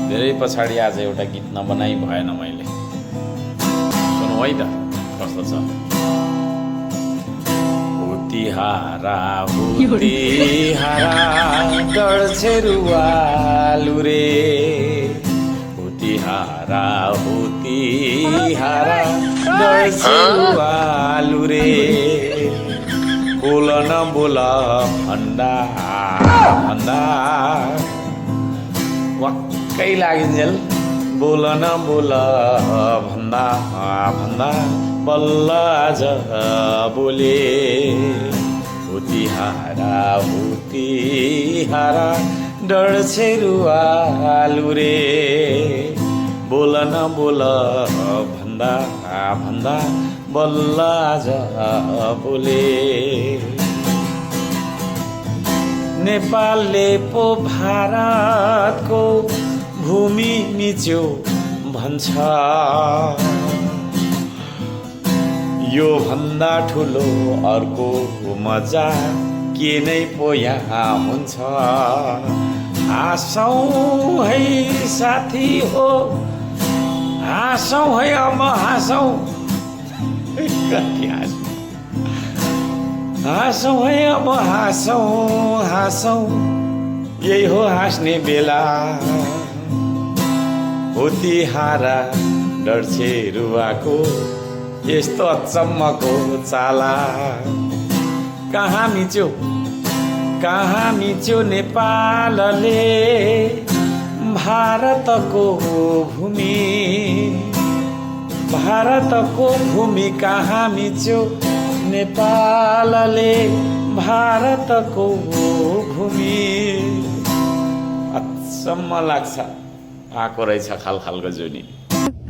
धेरै पछाडि आज एउटा गीत नबनाइ भएन मैले। सुनौ है त कस्तो छ। हुतिहारा डढ्छे रुवालु रे, हुतिहारा डढ्छे रुवालु रे, बोल न बोल भन्दा भन्दा वाक्कै लागिन्जेल, बोल न बोल भन्दा भन्दा बल्ल आज बोले। हुतिहारा डढ्छे रुवालु रे, बोल न बोल भन्दा भन्दा बल्ल आज बोले। नेपालले पो भारतको भूमि मिच्यो भन्छ, यो भन्दा ठुलो अर्को मजा के नै पो यहाँ हुन्छ। हाँसौँ है साथी हो, हाँसौँ है अब हाँसौँ, हाँसौँ है अब हाँसौँ, यही हो हाँस्ने बेला। हुतिहारा डढ्छे रुवाको यस्तो अचम्मको चाला। कहाँ मिच्यो नेपालले भारतको भूमि, भारतको भूमि कहाँ मिच्यो नेपालले भारतको भूमि। अचम्म लाग्छ, आएको रहेछ खालखालको जुनी।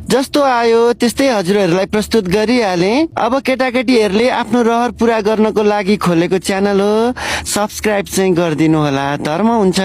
जस्तो आयो त्यस्तै हजुरहरूलाई प्रस्तुत गरिहाले। अब केटाकेटीहरूले आफ्नो रहर पूरा गर्नको लागि खोलेको च्यानल हो, सब्सक्राइब चाहिँ गरिदिनु होला, धर्म हुन्छ।